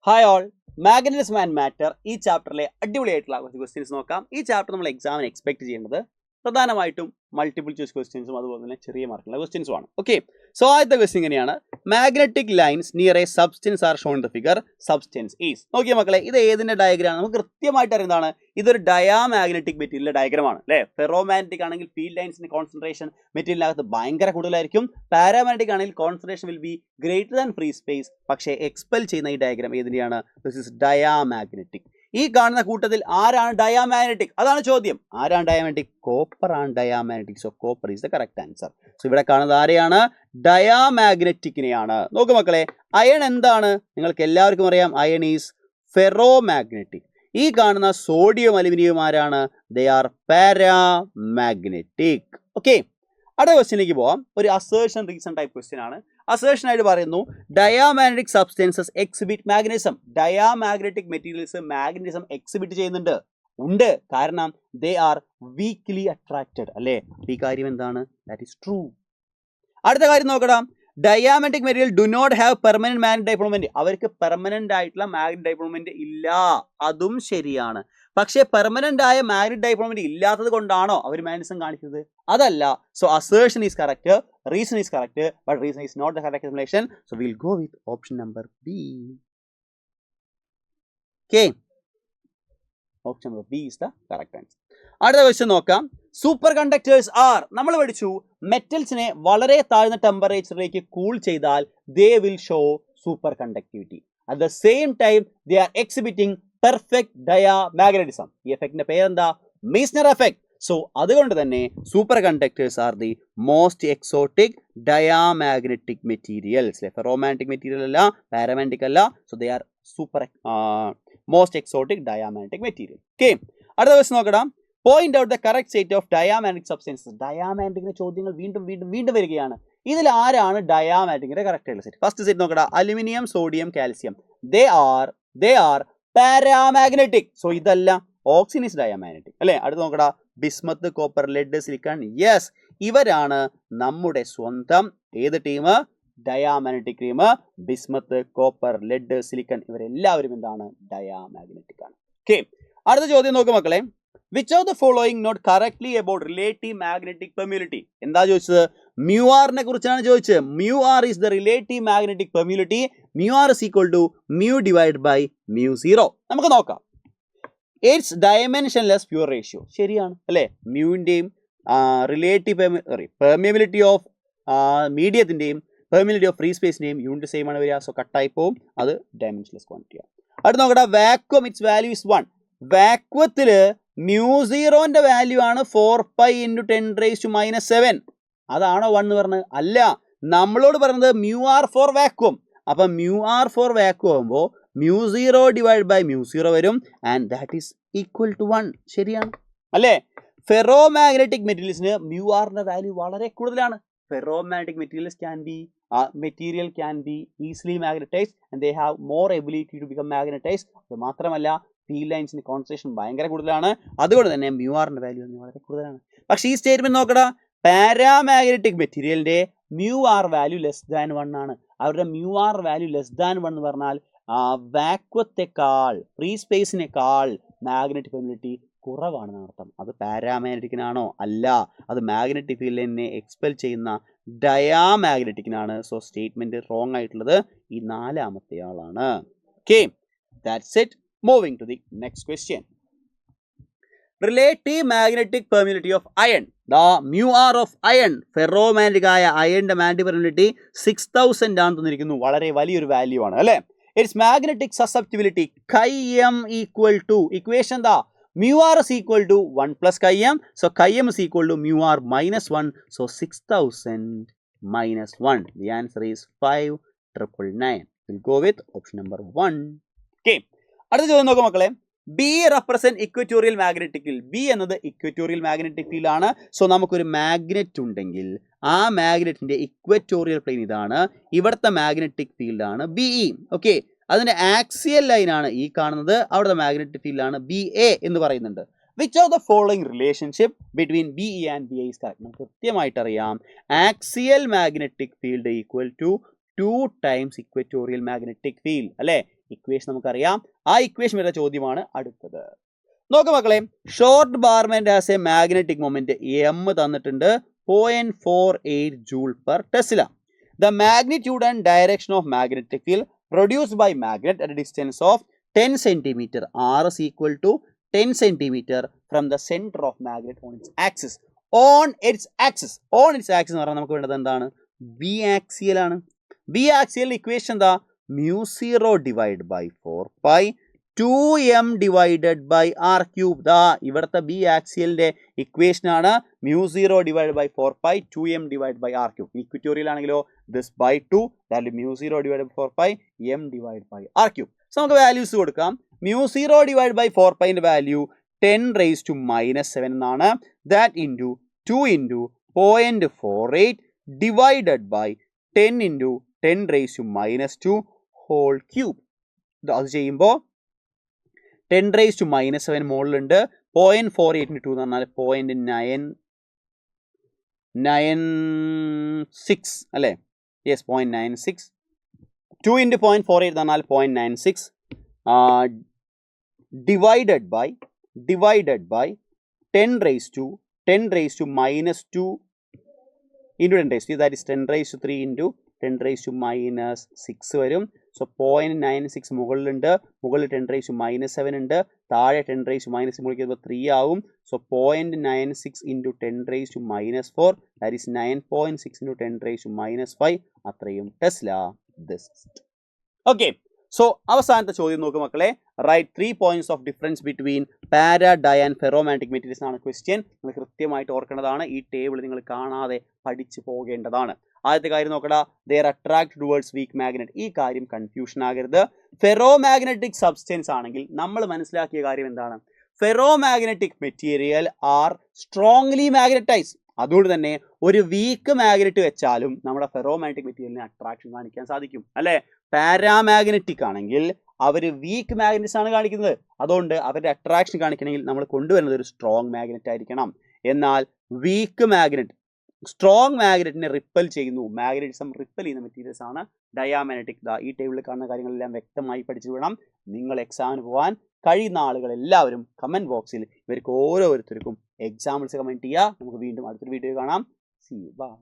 Hi all, magnetism and matter ഈ ചാപ്റ്ററിലെ അടിപൊളിയായിട്ടുള്ള കുറച്ച് ക്വസ്റ്റ്യൻസ് നോക്കാം. ഈ ചാപ്റ്റർ നമ്മൾ എക്സാമിന് എക്സ്പെക്ട് ചെയ്യേണ്ടത് പ്രധാനമായിട്ടും മൾട്ടിപ്പിൾ ചോയ്സ് ക്വസ്റ്റ്യൻസും അതുപോലെ തന്നെ ചെറിയ മാർക്കുള്ള ക്വസ്റ്റ്യൻസും ആണ്. ഓക്കെ, സോ ആദ്യത്തെ ക്വസ്റ്റ്യൻ ഇങ്ങനെയാണ്: magnetic lines near a substance are shown in the figure. Substance is. നോക്കിയ മക്കളെ, ഇത് ഏതിന്റെ ഡയഗ്രാം? നമുക്ക് കൃത്യമായിട്ട് അറിയുന്നതാണ്. ഇതൊരു ഡയാമാഗ്നറ്റിക് മെറ്റീരിയലിന്റെ ഡയഗ്രമാണ് അല്ലേ. ഫെറോമാഗ്നറ്റിക് ആണെങ്കിൽ ഫീൽഡ് ലൈൻസിന്റെ കോൺസെൻട്രേഷൻ മെറ്റീരിയലിനകത്ത് ഭയങ്കര കൂടുതലായിരിക്കും. പാരാമാഗ്നറ്റിക് ആണെങ്കിൽ concentration will be greater than free space. പക്ഷേ എക്സ്പെൽ ചെയ്യുന്ന ഈ ഡയഗ്രാം ഏതിന്റെയാണ്? This is diamagnetic. ഈ കാണുന്ന കൂട്ടത്തിൽ ആരാണ് ഡയാമാഗ്നറ്റിക്? അതാണ് ചോദ്യം. ആരാണ് ഡയാമാഗ്നറ്റിക്? കോപ്പർ ആണ് diamagnetic. So copper is the correct answer. So ഇവിടെ കാണുന്നത് ആരെയാണ്? ഡയാമാഗ്നറ്റിക്കിനെയാണ്. നോക്കൂ മക്കളെ, അയൺ എന്താണ്? നിങ്ങൾക്ക് എല്ലാവർക്കും അറിയാം, അയൺ ഈസ് ഫെറോമാഗ്നറ്റിക്. ഈ കാണുന്ന സോഡിയം അലുമിനിയം ആരാണ്? ദേ ആർ പാരാമാഗ്നറ്റിക്. ഓക്കെ, അടുത്ത ക്വസ്റ്റ്യനിലേക്ക് പോവാം. ഒരു അസേർഷൻ റീസൺ ടൈപ്പ് ക്വസ്റ്റ്യൻ ആണ്. അസേർഷൻ ആയിട്ട് പറയുന്നു, diamagnetic substances exhibit magnetism. Diamagnetic materials magnetism exhibit ചെയ്യുന്നുണ്ട്. ഉണ്ട്, കാരണം ദേ ആർ വീക്ക്ലി അട്രാക്റ്റഡ് അല്ലേ. ഈ കാര്യം എന്താണ്? That is true. അടുത്ത കാര്യം നോക്കണം, diamagnetic material do not have permanent magnet dipole moment. അവർക്ക് പെർമനന്റ് ആയിട്ടുള്ള മാഗ്നറ്റ് ഡൈപോൾമെന്റ് ഇല്ല. അതും ശരിയാണ്. പക്ഷേ പെർമനന്റ് ആയ മാഗ്നറ്റ് ഡൈപോൾമെന്റ് ഇല്ലാത്തത് കൊണ്ടാണോ അവർ മാഗ്നറ്റിസം കാണിക്കുന്നത്? അതല്ല. So assertion is correct, reason is correct, but reason is not the correct explanation. So will go with option number B. Okay, option number B is the correct answer. അടുത്ത question നോക്കാം. Superconductors are. നമ്മൾ പഠിച്ചു, മെറ്റൽസിനെ വളരെ താഴ്ന്ന ടെമ്പറേച്ചറിലേക്ക് cool ചെയ്താൽ they will show superconductivity. At the same time they are exhibiting perfect diamagnetism. ഈ എഫക്റ്റിന്റെ പേരെന്താ? Meissner effect. സോ അതുകൊണ്ട് തന്നെ super conductors are the most exotic diamagnetic materials. Ferromagnetic material അല്ല, പാരാമാഗ്നറ്റിക് അല്ല. So they are super most exotic diamagnetic material. Okay, അടുത്ത question നോക്കണം. Point out the correct state of diamagnetic substances. ഡയാമാഗ്നറ്റിക്കിന്റെ ചോദ്യങ്ങൾ വീണ്ടും വീണ്ടും വീണ്ടും വരികയാണ്. ഇതിൽ ആരാണ് ഡയാമാഗ്നറ്റിക്കിന്റെ കറക്റ്റ് ആയിട്ടുള്ള സെറ്റ്? ഫസ്റ്റ് സെറ്റ് നോക്കടാ, aluminium, sodium, calcium. They are paramagnetic. So ഇതല്ല, ഓക്സിജൻ ഈസ് ഡയാമാഗ്നറ്റിക് അല്ലേ. അടുത്ത് നോക്കടാ, bismuth, copper, lead, silicon. Yes, ഇവരാണ് നമ്മുടെ സ്വന്തം ഏത് team? Diamagnetic team. Bismuth, copper, lead, silicon ഇവരെല്ലാവരും എന്താണ്? ഡയാമാഗ്നറ്റിക് ആണ്. ഓക്കെ, അടുത്ത ചോദ്യം നോക്ക് മക്കളെ. Which of the following not correctly about relative magnetic permeability? എന്താ ചോദിച്ചത്? മ്യൂ ആറിനെ കുറിച്ചാണ് ചോദിച്ചത്. Mu R is the relative magnetic permeability. Mu R is equal to mu divide by mu zero. നമുക്ക് നോക്കാം. It's dimensionless pure ratio. ശരിയാണ് അല്ലേ. മ്യൂവിൻ്റെയും റിലേറ്റീവ് പെർമിയബിലിറ്റി ഓഫ് മീഡിയത്തിൻ്റെയും പെർമിയബിലിറ്റി ഓഫ് ഫ്രീ സ്പേസിൻ്റെയും യൂണിറ്റ് സെയിം ആണ് വരിക. സോ കട്ടായി പോവും. അത് ഡയമെൻഷൻലെസ് ക്വാണ്ടിറ്റിയാണ്. അടുത്ത് നോക്കട്ടെ, വാക്വം ഇറ്റ്സ് വാല്യൂ ഇസ് 1. വാക്വത്തിൽ മ്യൂ സീറോന്റെ വാല്യൂ ആണ് 4π × 10⁻⁻⁷. അതാണോ 1 എന്ന് പറഞ്ഞത്? അല്ല, നമ്മളോട് പറയുന്നത് മ്യൂ ആർ ഫോർ വാക്വം. അപ്പൊ മ്യൂ ആർ ഫോർ വാക്വം ആകുമ്പോൾ mu zero divide by mu zero വരും. And that is equal to 1. ശരിയാണ് അല്ലേ. ഫെറോമാഗ്നറ്റിക് മെറ്റീരിയൽസിന് മ്യൂ ആറിന്റെ വാല്യൂ വളരെ കൂടുതലാണ്. Ferromagnetic materials can be easily magnetised and they have more ability to become magnetised. അത് മാത്രമല്ല, ഫീൽഡ് ലൈൻസിന്റെ കോൺസെൻട്രേഷൻ ഭയങ്കര കൂടുതലാണ്. അതുകൊണ്ട് തന്നെ മ്യൂ ആറിന്റെ വാല്യൂ വളരെ കൂടുതലാണ്. പക്ഷേ ഈ സ്റ്റേറ്റ്മെന്റ് നോക്കടാ, പാരാമാഗ്നറ്റിക് മെറ്റീരിയലിന്റെ mu r value less than 1 ആണ്. അവരുടെ mu r value less than 1 എന്ന് പറഞ്ഞാൽ വാക്വത്തെക്കാൾ, ഫ്രീ സ്പേസിനേക്കാൾ മാഗ്നറ്റിക് പെർമിലിറ്റി കുറവാണെന്ന് അർത്ഥം. അത് പാരാമാഗ്നറ്റിക്കിനാണോ? അല്ല, അത് മാഗ്നറ്റിക് ഫീൽഡിനെ എക്സ്പെൽ ചെയ്യുന്ന ഡയാമാഗ്നറ്റിക്കിനാണ്. സോ സ്റ്റേറ്റ്മെന്റ് റോങ് ആയിട്ടുള്ളത് ഈ നാലാമത്തെ ആളാണ്. Okay, that's it. Moving to the next question. Relative magnetic permeability of iron. The mu r of iron, ferromagnetic ആയ അയണിന്റെ മാഗ്നറ്റിക് പെർമിലിറ്റി 6000 ആണ് തന്നിരിക്കുന്നു. വളരെ വലിയൊരു വാല്യൂ ആണ് അല്ലേ. It's magnetic susceptibility chi_m equal to, equation എന്താ? mu r is equal to 1 plus chi_m. So chi_m is equal to mu r minus 1. So 6000 minus 1. The answer is 5999. We'll go with option number 1. Okay. അടുത്ത ചോദ്യം നോക്കാം മക്കളെ. B represent equatorial magnetic field. B എന്നത് equatorial magnetic field ആണ്. So നമുക്കൊരു magnet ഉണ്ടെങ്കിൽ ആ മാഗ്നറ്റിന്റെ ഇക്വറ്റോറിയൽ പ്ലെയിൻ ഇതാണ്. ഇവിടുത്തെ മാഗ്നറ്റിക് ഫീൽഡ് ആണ് ബി ഇ. ഓക്കെ, അതിന്റെ ആക്സിയൽ ലൈൻ ആണ് ഈ കാണുന്നത്. അവിടുത്തെ മാഗ്നറ്റിക് ഫീൽഡ് ആണ് ബി എ എന്ന് പറയുന്നുണ്ട്. Which of the following relationship between B E and B A is correct? നമുക്ക് കൃത്യമായിട്ട് അറിയാം, axial magnetic field equal to 2 times equatorial magnetic field അല്ലേ. ഇക്വേഷൻ നമുക്കറിയാം. ആ ഇക്വേഷൻ വരുന്ന ചോദ്യമാണ് അടുത്തത്. നോക്കാം മക്കളെ, short bar magnet has a magnetic moment M തന്നിട്ടുണ്ട് 0.48 joule per tesla. The magnitude and direction of magnetic field produced by magnet at a distance of 10 cm. R is equal to 10 cm from the center of magnet on its axis. On its axis എന്ന് പറഞ്ഞാൽ നമുക്ക് വേണ്ടത് എന്താണ്? B axial ആണ്. B axial equation എന്താ? μ0 divide by 4π 2m divided by R cube. ദാ ഇവിടുത്തെ B ആക്സിയലിന്റെ ഇക്വേഷൻ ആണ് μ0 divide by 4π 2m divide by R cube. Equatorial ആണെങ്കിലോ this by 2, that μ0 divide by 4π m divide by R cube. So നമുക്ക് values കൊടുക്കാം. μ0 divide by 4π ന്റെ value 10⁻⁻⁷ എന്നാണ്. That into 2 into 0.48 divided by 10 into 10⁻⁻² whole cube. അത് ചെയ്യുമ്പോൾ 10⁻⁻7 മുകളിലുണ്ട്. 0.48 into 2 എന്ന് പറഞ്ഞാൽ 0.996 അല്ലേ? യെസ്, 0.96. 2 ഇൻറ്റു 0.48 എന്ന് പറഞ്ഞാൽ 0.96 divided by 10⁻⁻2 into 10⁻, that is 10⁻³ into 10⁻⁻6 വരും. സോ 0.96 മുകളിലുണ്ട്, മുകളിൽ 10⁻⁻7 ഉണ്ട്, താഴെ 10⁻⁻6 മുകളിൽ 3 ആവും. So 0.96 into 10⁻⁻4, that is 9.6 into 10⁻⁻5, അത്രയും ടെസ്ല. ഓക്കെ, സോ അവസാനത്തെ ചോദ്യം നോക്കുക മക്കളെ. Write 3 points of difference between para, dia and ferromagnetic materials ആണ് ക്വസ്റ്റ്യൻ. നിങ്ങൾ കൃത്യമായിട്ട് ഓർക്കേണ്ടതാണ്. ഈ ടേബിൾ നിങ്ങൾ കാണാതെ പഠിച്ചു പോകേണ്ടതാണ്. ആദ്യത്തെ കാര്യം നോക്കടാ, they're attract towards weak magnet. ഈ കാര്യം കൺഫ്യൂഷൻ ആകരുത്. ഫെറോ മാഗ്നറ്റിക് സബ്സ്റ്റൻസ് ആണെങ്കിൽ നമ്മൾ മനസ്സിലാക്കിയ കാര്യം എന്താണ്? Ferro magnetic material R strongly magnetize. അതുകൊണ്ട് തന്നെ ഒരു വീക്ക് മാഗ്നറ്റ് വെച്ചാലും നമ്മുടെ ഫെറോ മാഗ്നറ്റിക് മെറ്റീരിയലിന് അട്രാക്ഷൻ കാണിക്കാൻ സാധിക്കും അല്ലേ? പാരാമാഗ്നറ്റിക് ആണെങ്കിൽ അവർ വീക്ക് മാഗ്നറ്റ്സ് ആണ് കാണിക്കുന്നത്. അതുകൊണ്ട് അവരുടെ അട്രാക്ഷൻ കാണിക്കണമെങ്കിൽ നമ്മൾ കൊണ്ടുവരുന്നത് ഒരു സ്ട്രോങ് മാഗ്നറ്റ് ആയിരിക്കണം. എന്നാൽ വീക്ക് മാഗ്നറ്റ് സ്ട്രോങ് മാഗ്നറ്റിനെ റിപ്പൽ ചെയ്യുന്നു. മാഗ്നറ്റിസം റിപ്പൽ ചെയ്യുന്ന മെറ്റീരിയൽസ് ആണ് ഡയാമാഗ്നറ്റിക്. ഈ ടേബിളിൽ കാണുന്ന കാര്യങ്ങളെല്ലാം വ്യക്തമായി പഠിച്ചു വേണം നിങ്ങൾ എക്സാമിന് പോകാൻ. കഴിയുന്ന ആളുകൾ എല്ലാവരും കമൻറ്റ് ബോക്സിൽ ഇവർക്ക് ഓരോരുത്തർക്കും എക്സാമ്പിൾസ് കമൻറ്റ് ചെയ്യുക. നമുക്ക് വീണ്ടും അടുത്തൊരു വീഡിയോ കാണാം. See you. Bye.